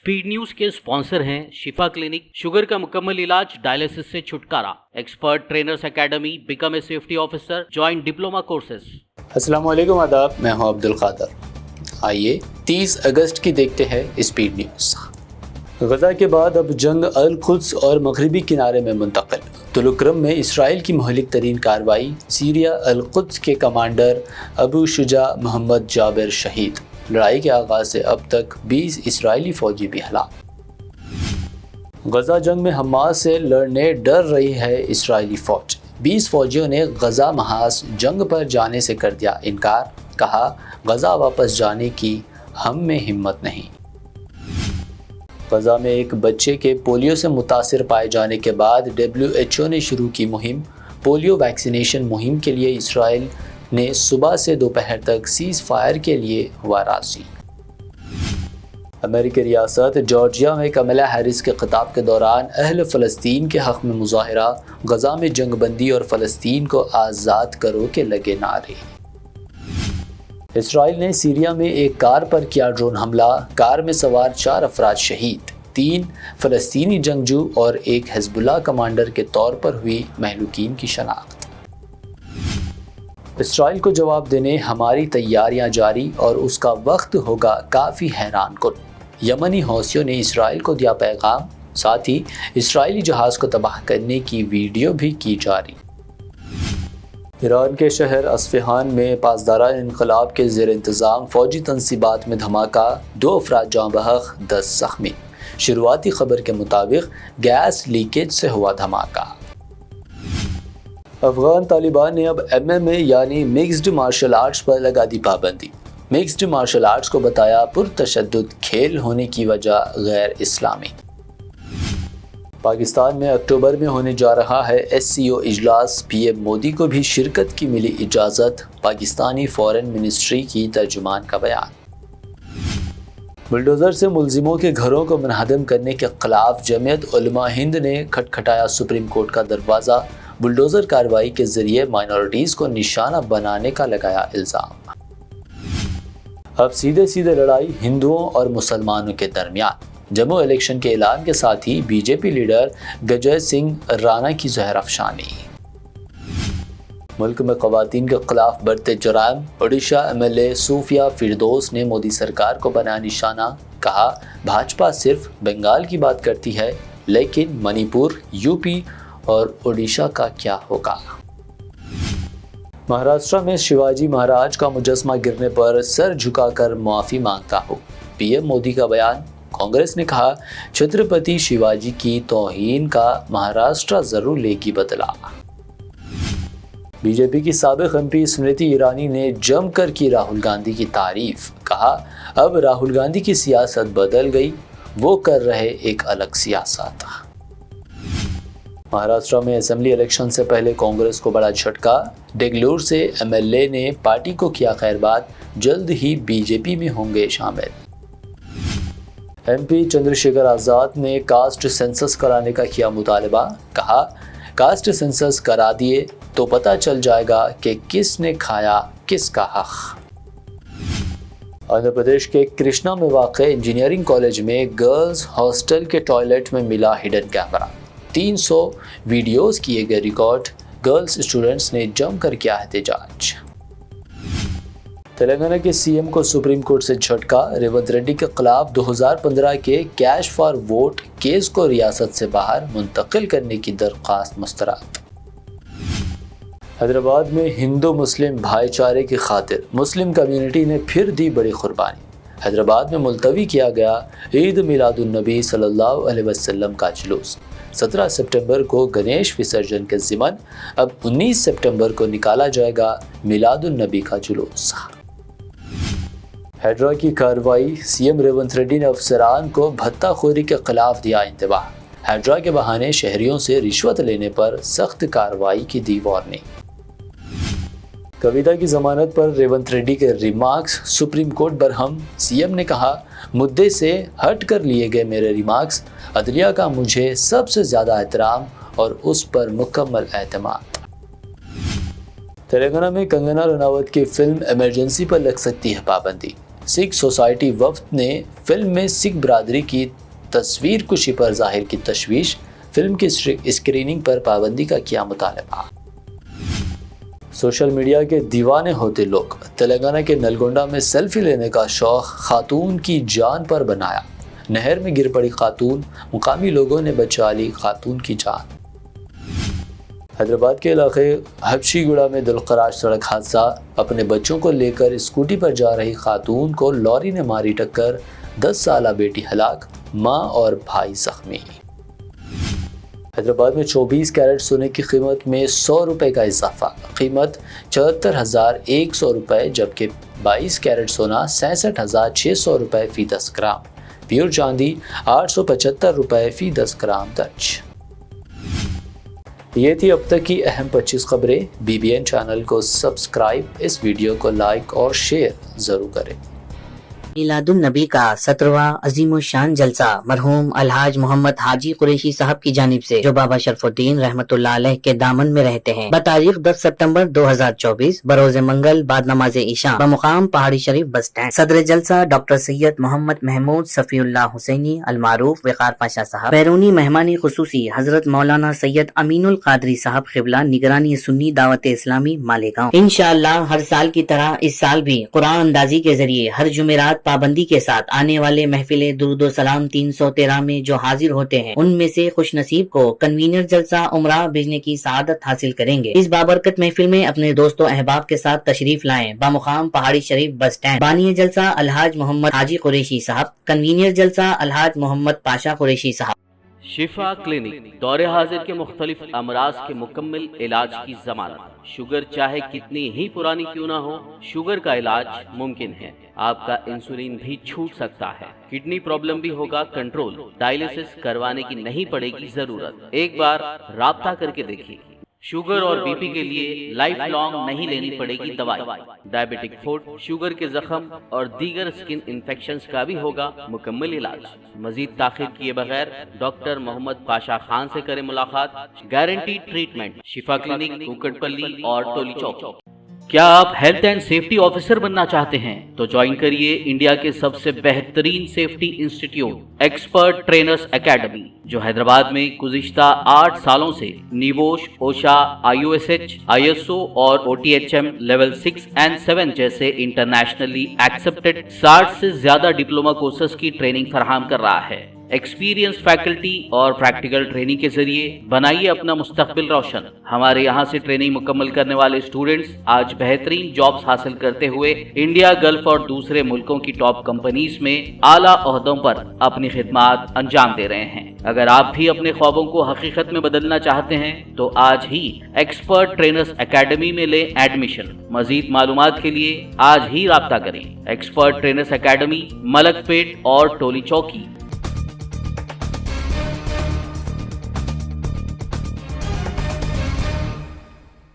Speed news के sponsor हैं शिफा clinic, sugar का मुकम्मल इलाज, डायलिसिस से छुटकारा, expert trainers academy, become a safety officer, join diploma courses. अस्सलाम वालेकुम, आदाब, मैं हूं अब्दुल कादर। आइए 30 अगस्त की देखते हैं स्पीड न्यूज़। गज़ा के बाद अब जंग अल कुद्स और मगरबी किनारे में मुंतकिल। तुलुक्रम में इसराइल की महलिक तरीन कार्रवाई, सीरिया अल कुद्स के कमांडर अबू शुजा मोहम्मद जाबिर शहीद। लड़ाई के आगाज़ से अब तक 20 इसराइली फ़ौजी भी हलाक। गज़ा जंग में हमास से लड़ने डर रही है इसराइली फ़ौज। 20 फ़ौजियों ने गज़ा महाज जंग पर जाने से कर दिया इनकार। कहा, गज़ा वापस जाने की हम में हिम्मत नहीं। गज़ा में एक बच्चे के पोलियो से मुतासिर पाए जाने के बाद WHO ने शुरू की मुहिम। पोलियो वैक्सीनेशन मुहिम के लिए इसराइल ने सुबह से दोपहर तक सीज़ फायर के लिए हुआ राज़ी। अमेरिकी रियासत जॉर्जिया में कमला हैरिस के खिताब के दौरान अहल फ़लस्तीन के हक़ में मुज़ाहरा, गज़ा में जंगबंदी और फ़लस्तीन को आज़ाद करो के लगे नारे। इसराइल ने सीरिया में एक कार पर किया ड्रोन हमला, कार में सवार 4 अफराद शहीद, 3 फ़लस्तीनी जंगजू और एक हिज़्बुल्लाह कमांडर के तौर पर हुई महलूकीन की शनाख्त। इसराइल को जवाब देने हमारी तैयारियां जारी और उसका वक्त होगा काफ़ी हैरान कुन। यमनी हौसियों ने इसराइल को दिया पैगाम, साथ ही इसराइली जहाज़ को तबाह करने की वीडियो भी की जारी। ईरान के शहर अस्फ़हान में पासदारान इनक़लाब के ज़ेर इंतज़ाम फ़ौजी तनसीबात में धमाका, 2 अफराद जाँ बहक, 10 ज़ख्मी। शुरुआती खबर के मुताबिक गैस लीकेज से हुआ धमाका। अफ़गान तालिबान ने अब MMA यानी मिक्स्ड मार्शल आर्ट्स पर लगा दी पाबंदी। मिक्स्ड मार्शल आर्ट्स को बताया पुरतशद्दुद खेल होने की वजह गैर इस्लामी। पाकिस्तान में अक्टूबर में होने जा रहा है SCO इजलास, PM मोदी को भी शिरकत की मिली इजाज़त। पाकिस्तानी फ़ॉरेन मिनिस्ट्री की तर्जुमान का बयान। बुलडोज़र से मुलजिमों के घरों को मुनहदम करने के खिलाफ जमीयत उलमा हिंद ने खटखटाया सुप्रीम कोर्ट का दरवाज़ा। बुलडोज़र कार्रवाई के ज़रिए माइनॉरिटीज़ को निशाना बनाने का लगाया इल्ज़ाम। अब सीधे सीधे लड़ाई हिंदुओं और मुसलमानों के दरमियान। जम्मू इलेक्शन के ऐलान के साथ ही BJP लीडर गजय सिंह राणा की जहर अफशानी। मुल्क में ख़वातीन के खिलाफ बढ़ते जराइम, ओडिशा MLA सूफिया फिरदौस ने मोदी सरकार को बनाया निशाना। कहा, भाजपा सिर्फ बंगाल की बात करती है, लेकिन मणिपुर, UP और ओडिशा का क्या होगा। महाराष्ट्र में शिवाजी महाराज का मुजस्मा गिरने पर सर झुकाकर माफ़ी मांगता हूँ, PM मोदी का बयान। कांग्रेस ने कहा, छत्रपति शिवाजी की तौहीन का महाराष्ट्र जरूर लेगी बदला। BJP की साबिक MP स्मृति ईरानी ने जमकर की राहुल गांधी की तारीफ। कहा, अब राहुल गांधी की सियासत बदल गई, वो कर रहे एक अलग सियासत। महाराष्ट्र में असेंबली इलेक्शन से पहले कांग्रेस को बड़ा झटका। डेगलूर से MLA ने पार्टी को किया खैरबाद, जल्द ही BJP में होंगे शामिल। MP चंद्रशेखर आज़ाद ने कास्ट सेंसस कराने का किया मुतालबा। कहा, कास्ट सेंसस करा दिए तो पता चल जाएगा कि किसने खाया किसका हक। आंध्र प्रदेश के कृष्णा में वाक़ इंजीनियरिंग कॉलेज में गर्ल्स हॉस्टल के टॉयलेट में मिला हिडन कैमरा। 300 वीडियोस किए गए रिकॉर्ड। गर्ल्स स्टूडेंट्स ने जमकर किया एहतजाज। तेलंगाना के CM को सुप्रीम कोर्ट से झटका। रेवंत रेड्डी के खिलाफ 2015 के कैश फॉर वोट केस को रियासत से बाहर मुंतकिल करने की दरख्वास्त मुस्तरद। हैदराबाद में हिंदू मुस्लिम भाईचारे की खातिर मुस्लिम कम्युनिटी ने फिर दी बड़ी कुर्बानी। हैदराबाद में मुलतवी किया गया ईद मिलादुन्नबी सल्लल्लाहु अलैहि वसल्लम का जुलूस। 17 सितंबर को गणेश विसर्जन के ज़िमन अब 19 सितंबर को निकाला जाएगा मिलादुन्नबी का जुलूस। हैड्रा की कार्रवाई। CM रेवंत रेड्डी ने अफसरान को भत्ताखोरी के खिलाफ दिया इंतबाह। हैड्रा के बहाने शहरियों से रिश्वत लेने पर सख्त कार्रवाई की दी वार्निंग। कविता की जमानत पर रेवंत रेड्डी के remarks supreme court Barham. CM ने कहा, मुद्दे से हट कर लिए गए मेरे रिमार्क्स, अदलिया का मुझे सबसे ज़्यादा एहतराम और उस पर मुकम्मल एतमाद। तेलंगाना में कंगना रनावत की फिल्म इमरजेंसी पर लग सकती है पाबंदी। سکھ سوسائٹی وفد نے فلم میں سکھ برادری کی تصویر کشی پر ظاہر کی تشویش، فلم کی اسکریننگ پر پابندی کا کیا مطالبہ۔ سوشل میڈیا کے دیوانے ہوتے لوگ، تلنگانہ کے نلگونڈا میں سیلفی لینے کا شوق خاتون کی جان پر بنایا، نہر میں گر پڑی خاتون، مقامی لوگوں نے بچا لی خاتون کی جان۔ حیدرآباد کے علاقے حبشی گڑا میں دلخراش سڑک حادثہ، اپنے بچوں کو لے کر اسکوٹی پر جا رہی خاتون کو لوری نے ماری ٹکر، 10 سالہ بیٹی ہلاک، ماں اور بھائی زخمی۔ حیدرآباد میں 24 کیرٹ سونے کی قیمت میں 100 روپے کا اضافہ، قیمت 74,100 روپے، جبکہ 22 کیرٹ سونا 66,600 روپے فی 10 گرام، پیور چاندی 875 روپے فی 10 گرام درج۔ یہ تھی اب تک کی اہم 25 خبریں۔ BBN چینل کو سبسکرائب، اس ویڈیو کو لائک اور شیئر ضرور کریں۔ میلاد النبی کا 17واں عظیم الشان جلسہ مرحوم الحاج محمد حاجی قریشی صاحب کی جانب سے، جو بابا شرف الدین رحمۃ اللہ علیہ کے دامن میں رہتے ہیں، بتاریخ 10 ستمبر 2024 بروز منگل بعد نماز عشاء بمقام پہاڑی شریف بس اسٹینڈ۔ صدر جلسہ ڈاکٹر سید محمد محمود صفی اللہ حسینی المعروف وقار پاشا صاحب، بیرونی مہمانی خصوصی حضرت مولانا سید امین القادری صاحب قبلہ، نگرانی سنی دعوت اسلامی مالیگاؤں۔ انشاءاللہ ہر سال کی طرح اس سال بھی قرآن اندازی کے ذریعے ہر جمعرات پابندی کے ساتھ آنے والے محفل درود و سلام 313 میں جو حاضر ہوتے ہیں، ان میں سے خوش نصیب کو کنوینر جلسہ عمرہ بھیجنے کی سعادت حاصل کریں گے۔ اس بابرکت محفل میں اپنے دوست و احباب کے ساتھ تشریف لائیں۔ بمقام پہاڑی شریف بس اسٹینڈ۔ بانی جلسہ الحاج محمد حاجی قریشی صاحب، کنوینر جلسہ الحاج محمد پاشا قریشی صاحب۔ شفا کلینک دور حاضر کے مختلف امراض کے مکمل علاج کی ضمانت۔ شوگر چاہے کتنی ہی پرانی کیوں نہ ہو، شوگر کا علاج ممکن ہے۔ آپ کا انسولین بھی چھوٹ سکتا ہے، کڈنی پرابلم بھی ہوگا کنٹرول، ڈائلیسس کروانے کی نہیں پڑے گی ضرورت۔ ایک بار رابطہ کر کے دیکھیے۔ شوگر اور بی پی کے لیے لائف لانگ نہیں لینی پڑے گی دوائی۔ ڈائبیٹک فوڈ، شوگر کے زخم اور دیگر اسکن انفیکشنز کا بھی ہوگا مکمل علاج۔ مزید تاخیر کیے بغیر ڈاکٹر محمد پاشا خان سے کریں ملاقات۔ گارنٹی ٹریٹمنٹ، شفا کلینک، کوکٹ پلی اور ٹولی چوک۔ کیا آپ ہیلتھ اینڈ سیفٹی آفیسر بننا چاہتے ہیں تو جوائن کریے انڈیا کے سب سے بہترین safety institute expert trainers academy, جو حیدرآباد میں گزشتہ 8 سالوں سے نیبوش، اوشا، IOSH، ISO اور OTHM لیول 6 اور 7 جیسے انٹرنیشنلی ایکسپٹڈ 60 سے زیادہ ڈپلومہ کورسز کی ٹریننگ فراہم کر رہا ہے۔ ایکسپیرینس فیکلٹی اور پریکٹیکل ٹریننگ کے ذریعے بنائیے اپنا مستقبل روشن۔ ہمارے یہاں سے ٹریننگ مکمل کرنے والے اسٹوڈنٹس آج بہترین جابز حاصل کرتے ہوئے انڈیا، گلف اور دوسرے ملکوں کی ٹاپ کمپنیز میں اعلیٰ عہدوں پر اپنی خدمات انجام دے رہے ہیں۔ اگر آپ بھی اپنے خوابوں کو حقیقت میں بدلنا چاہتے ہیں تو آج ہی ایکسپرٹ ٹرینرز اکیڈمی میں لیں ایڈمیشن۔ مزید معلومات کے لیے آج ہی رابطہ کریں۔ ایکسپرٹ ٹرینرز اکیڈمی، ملک پیٹ اور ٹولی چوکی۔